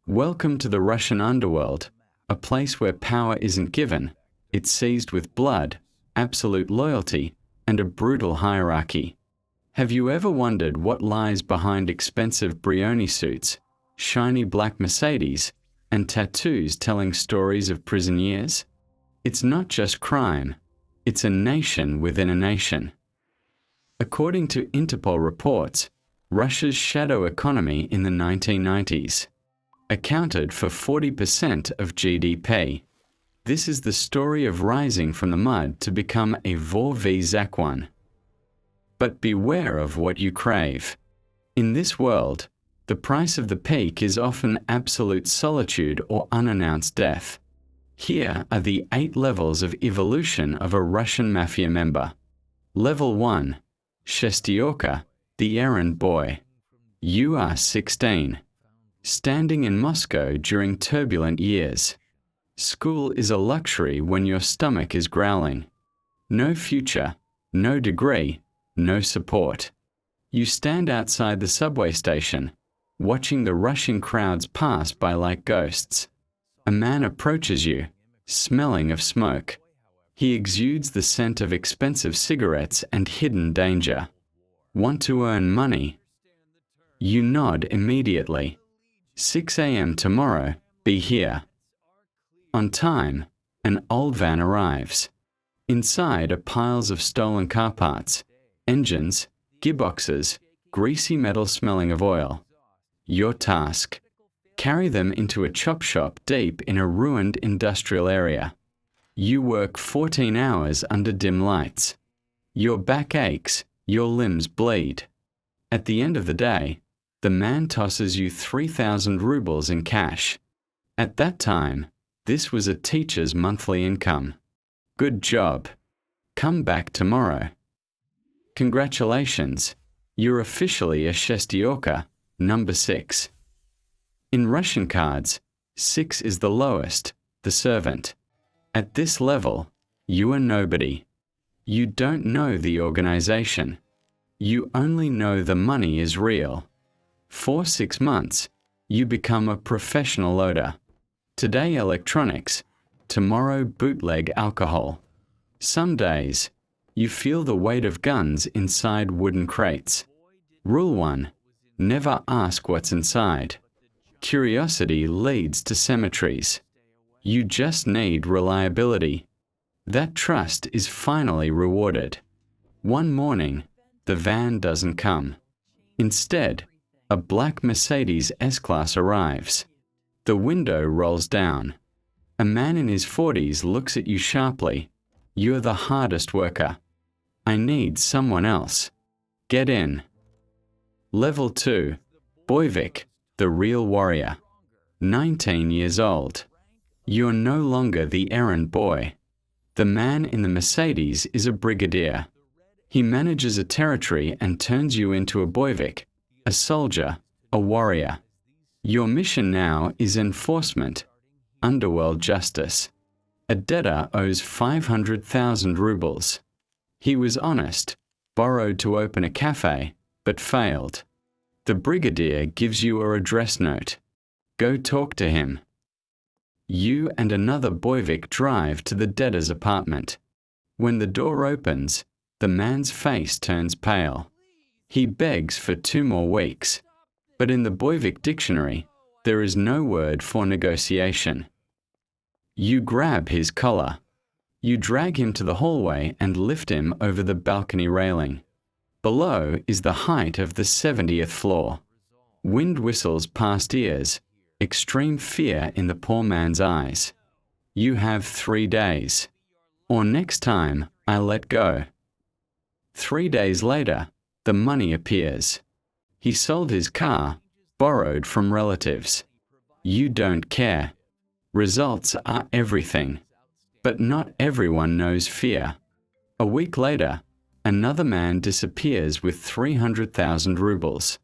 Welcome to the Russian underworld, a place where power isn't given, it's seized with blood, absolute loyalty, and a brutal hierarchy. Have you ever wondered what lies behind expensive Brioni suits, shiny black Mercedes, and tattoos telling stories of prison years? It's not just crime, it's a nation within a nation. According to Interpol reports, Russia's shadow economy in the 1990s accounted for 40% of GDP. This is the story of rising from the mud to become a vor v Zakone. But beware of what you crave. In this world, the price of the peak is often absolute solitude or unannounced death. Here are the 8 levels of evolution of a Russian Mafia member. Level 1. Shestyorka, the errand boy. You are 16. Standing in Moscow during turbulent years. School is a luxury when your stomach is growling. No future, no degree, no support. You stand outside the subway station, watching the rushing crowds pass by like ghosts. A man approaches you, smelling of smoke. He exudes the scent of expensive cigarettes and hidden danger. Want to earn money? You nod immediately. 6 a.m. tomorrow, be here. On time, an old van arrives. Inside are piles of stolen car parts, engines, gearboxes, greasy metal smelling of oil. Your task: carry them into a chop shop deep in a ruined industrial area. You work 14 hours under dim lights. Your back aches, your limbs bleed. At the end of the day, the man tosses you 3,000 rubles in cash. At that time, this was a teacher's monthly income. Good job. Come back tomorrow. Congratulations, you're officially a Shestyorka, number 6. In Russian cards, 6 is the lowest, the servant. At this level, you are nobody. You don't know the organization. You only know the money is real. For 6 months, you become a professional loader. Today electronics, tomorrow bootleg alcohol. Some days, you feel the weight of guns inside wooden crates. Rule 1. Never ask what's inside. Curiosity leads to cemeteries. You just need reliability. That trust is finally rewarded. One morning, the van doesn't come. Instead, a black Mercedes S-Class arrives. The window rolls down. A man in his 40s looks at you sharply. You're the hardest worker. I need someone else. Get in. Level 2. Boyvik, the real warrior. 19 years old. You're no longer the errand boy. The man in the Mercedes is a brigadier. He manages a territory and turns you into a boyvik, a soldier, a warrior. Your mission now is enforcement, underworld justice. A debtor owes 500,000 rubles. He was honest, borrowed to open a cafe, but failed. The brigadier gives you a address note. Go talk to him. You and another boyvik drive to the debtor's apartment. When the door opens, the man's face turns pale. He begs for 2 more weeks. But in the boyvik dictionary, there is no word for negotiation. You grab his collar. You drag him to the hallway and lift him over the balcony railing. Below is the height of the 70th floor. Wind whistles past ears, extreme fear in the poor man's eyes. You have 3 days. Or next time, I let go. 3 days later, the money appears. He sold his car, borrowed from relatives. You don't care. Results are everything. But not everyone knows fear. A week later, another man disappears with 300,000 rubles.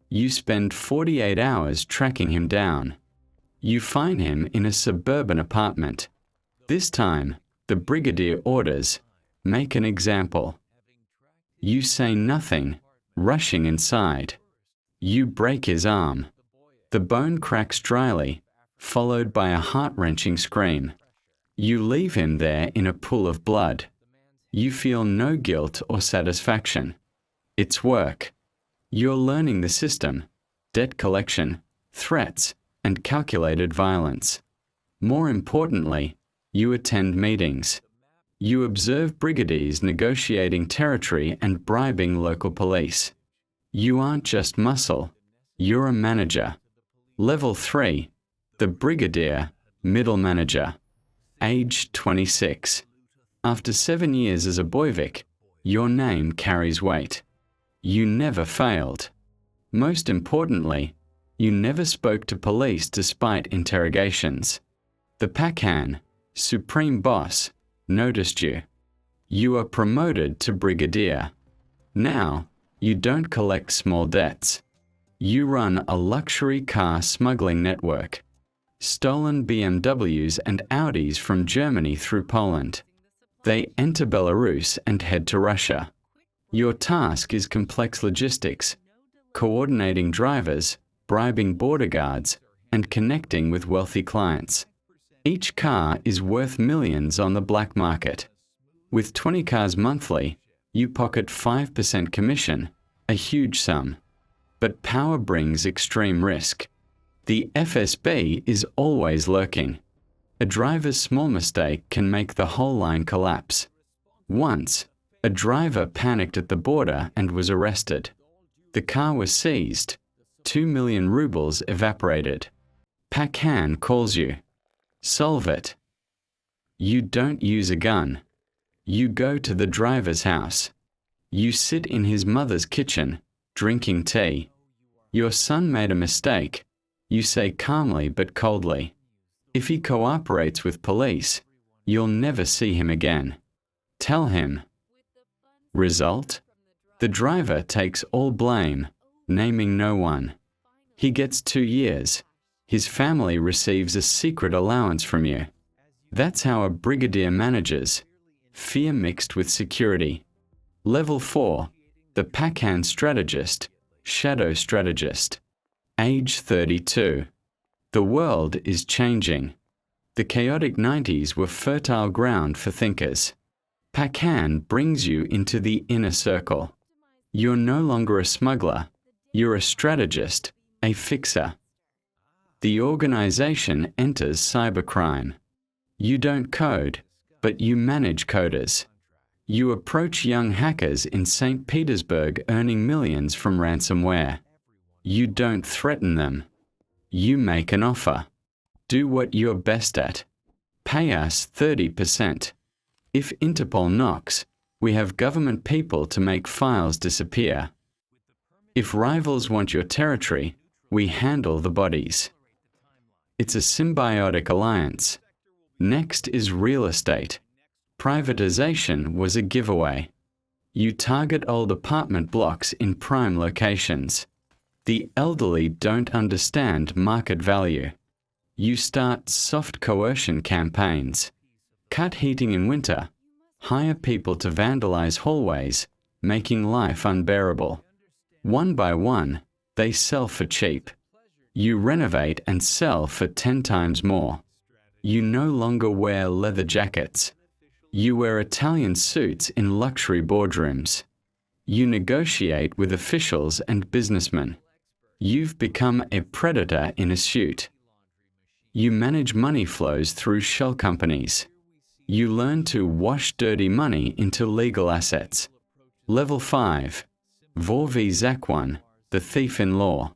You spend 48 hours tracking him down. You find him in a suburban apartment. This time, the brigadier orders, make an example. You say nothing, rushing inside. You break his arm. The bone cracks dryly, followed by a heart-wrenching scream. You leave him there in a pool of blood. You feel no guilt or satisfaction. It's work. You're learning the system, debt collection, threats, and calculated violence. More importantly, you attend meetings. You observe brigadiers negotiating territory and bribing local police. You aren't just muscle, you're a manager. Level 3, the brigadier, middle manager. Age 26. After 7 years as a Boyvik, your name carries weight. You never failed. Most importantly, you never spoke to police despite interrogations. The Pakhan, supreme boss, noticed you. You are promoted to brigadier. Now, you don't collect small debts. You run a luxury car smuggling network. Stolen BMWs and Audis from Germany through Poland. They enter Belarus and head to Russia. Your task is complex logistics, coordinating drivers, bribing border guards, and connecting with wealthy clients. Each car is worth millions on the black market. With 20 cars monthly, you pocket 5% commission, a huge sum. But power brings extreme risk. The FSB is always lurking. A driver's small mistake can make the whole line collapse. Once, a driver panicked at the border and was arrested. The car was seized. 2 million rubles evaporated. Pakhan calls you. Solve it. You don't use a gun. You go to the driver's house. You sit in his mother's kitchen, drinking tea. Your son made a mistake. You say calmly but coldly. If he cooperates with police, you'll never see him again. Tell him. Result? The driver takes all blame, naming no one. He gets 2 years. His family receives a secret allowance from you. That's how a brigadier manages. Fear mixed with security. Level 4, the Pakhan strategist, shadow strategist. Age 32. The world is changing. The chaotic 90s were fertile ground for thinkers. Pakhan brings you into the inner circle. You're no longer a smuggler. You're a strategist, a fixer. The organization enters cybercrime. You don't code, but you manage coders. You approach young hackers in St. Petersburg earning millions from ransomware. You don't threaten them. You make an offer. Do what you're best at. Pay us 30%. If Interpol knocks, we have government people to make files disappear. If rivals want your territory, we handle the bodies. It's a symbiotic alliance. Next is real estate. Privatization was a giveaway. You target old apartment blocks in prime locations. The elderly don't understand market value. You start soft coercion campaigns. Cut heating in winter. Hire people to vandalize hallways, making life unbearable. One by one, they sell for cheap. You renovate and sell for 10 times more. You no longer wear leather jackets. You wear Italian suits in luxury boardrooms. You negotiate with officials and businessmen. You've become a predator in a suit. You manage money flows through shell companies. You learn to wash dirty money into legal assets. Level 5. Vorvi Zakone, the thief-in-law.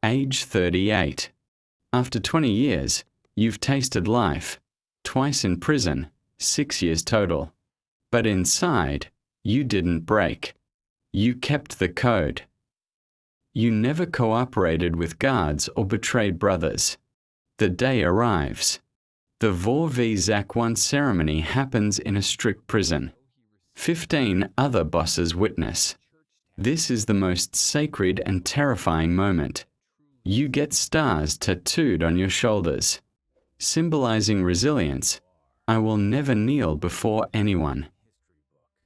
Age 38. After 20 years, you've tasted life. Twice in prison, 6 years total. But inside, you didn't break. You kept the code. You never cooperated with guards or betrayed brothers. The day arrives. The Vorvi Zakone ceremony happens in a strict prison. 15 other bosses witness. This is the most sacred and terrifying moment. You get stars tattooed on your shoulders, symbolizing resilience. I will never kneel before anyone.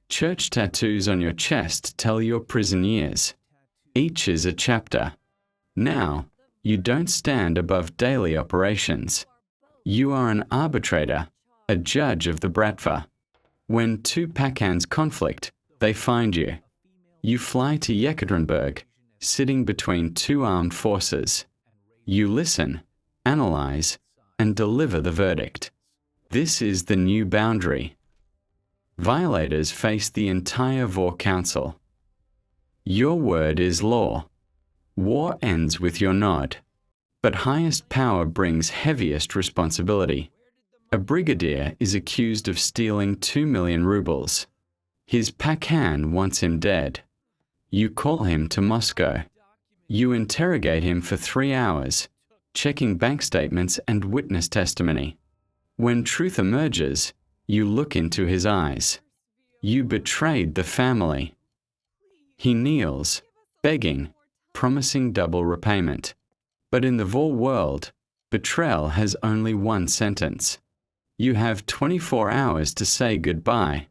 Church tattoos on your chest tell your prison years. Each is a chapter. Now, You don't stand above daily operations. You are an arbitrator, a judge of the Bratva. When two Pakhans conflict, they find you. You fly to Yekaterinburg, sitting between two armed forces. You listen, analyze, and deliver the verdict. This is the new boundary. Violators face the entire War Council. Your word is law. War ends with your nod. But highest power brings heaviest responsibility. A brigadier is accused of stealing 2 million rubles. His Pakhan wants him dead. You call him to Moscow. You interrogate him for 3 hours, checking bank statements and witness testimony. When truth emerges, you look into his eyes. You betrayed the family. He kneels, begging, promising double repayment. But in the War world, betrayal has only one sentence. You have 24 hours to say goodbye.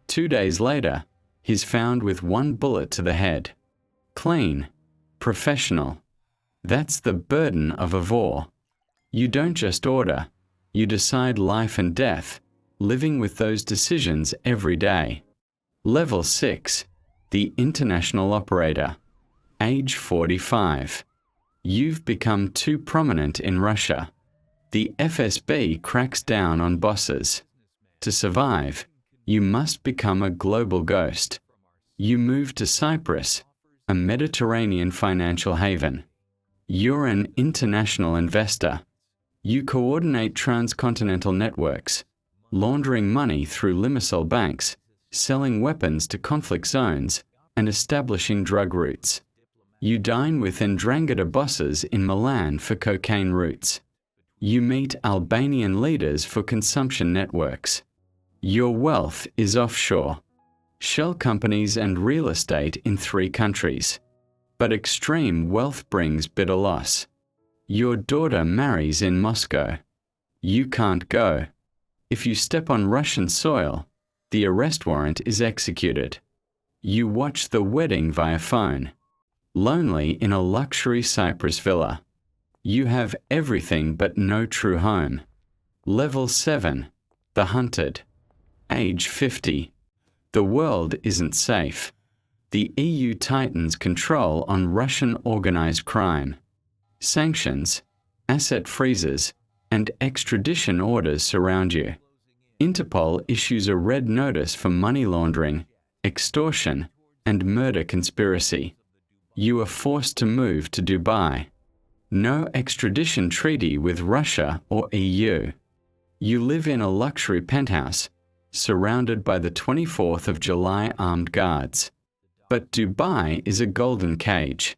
2 days later, he's found with 1 bullet to the head. Clean, professional. That's the burden of a war. You don't just order, you decide life and death, living with those decisions every day. Level 6, the International Operator. Age 45. You've become too prominent in Russia. The FSB cracks down on bosses. To survive, you must become a global ghost. You move to Cyprus, a Mediterranean financial haven. You're an international investor. You coordinate transcontinental networks, laundering money through Limassol banks, selling weapons to conflict zones, and establishing drug routes. You dine with Ndrangheta bosses in Milan for cocaine routes. You meet Albanian leaders for consumption networks. Your wealth is offshore. Shell companies and real estate in 3 countries. But extreme wealth brings bitter loss. Your daughter marries in Moscow. You can't go. If you step on Russian soil, the arrest warrant is executed. You watch the wedding via phone. Lonely in a luxury Cyprus villa. You have everything but no true home. Level 7, the hunted. Age 50. The world isn't safe. The EU tightens control on Russian organized crime. Sanctions, asset freezes, and extradition orders surround you. Interpol issues a red notice for money laundering, extortion, and murder conspiracy. You are forced to move to Dubai. No extradition treaty with Russia or EU. You live in a luxury penthouse, surrounded by the 24th of July armed guards. But Dubai is a golden cage.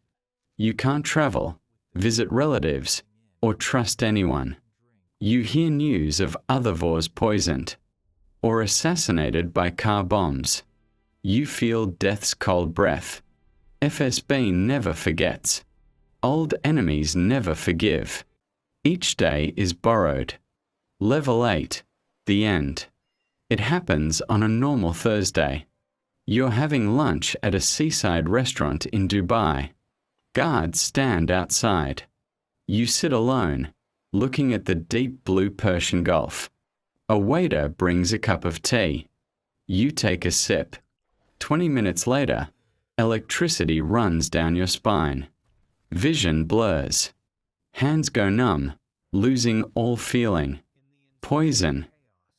You can't travel, visit relatives, or trust anyone. You hear news of other wars poisoned, or assassinated by car bombs. You feel death's cold breath. FSB never forgets. Old enemies never forgive. Each day is borrowed. Level 8, the end. It happens on a normal Thursday. You're having lunch at a seaside restaurant in Dubai. Guards stand outside. You sit alone, looking at the deep blue Persian Gulf. A waiter brings a cup of tea. You take a sip. 20 minutes later, electricity runs down your spine. Vision blurs. Hands go numb, losing all feeling. Poison.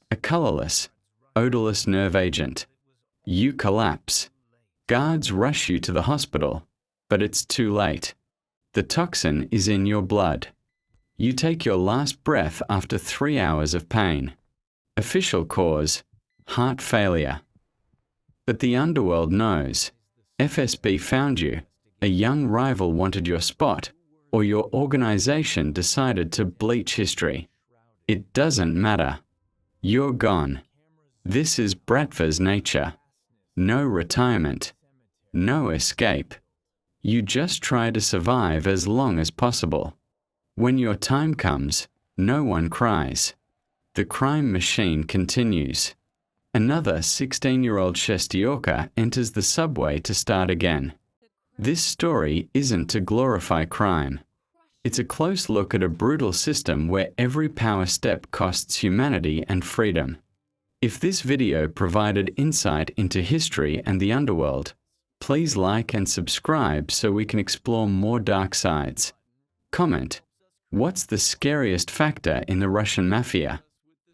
A colorless, odorless nerve agent. You collapse. Guards rush you to the hospital, but it's too late. The toxin is in your blood. You take your last breath after 3 hours of pain. Official cause, heart failure. But the underworld knows. FSB found you. A young rival wanted your spot, or your organization decided to bleach history. It doesn't matter. You're gone. This is Bratva's nature. No retirement. No escape. You just try to survive as long as possible. When your time comes, no one cries. The crime machine continues. Another 16-year-old Shestyorka enters the subway to start again. This story isn't to glorify crime. It's a close look at a brutal system where every power step costs humanity and freedom. If this video provided insight into history and the underworld, please like and subscribe so we can explore more dark sides. Comment: what's the scariest factor in the Russian Mafia?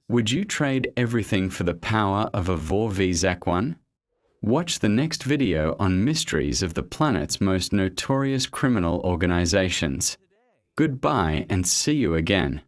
Would you trade everything for the power of a Vor v Zakone? Watch the next video on mysteries of the planet's most notorious criminal organizations. Goodbye and see you again.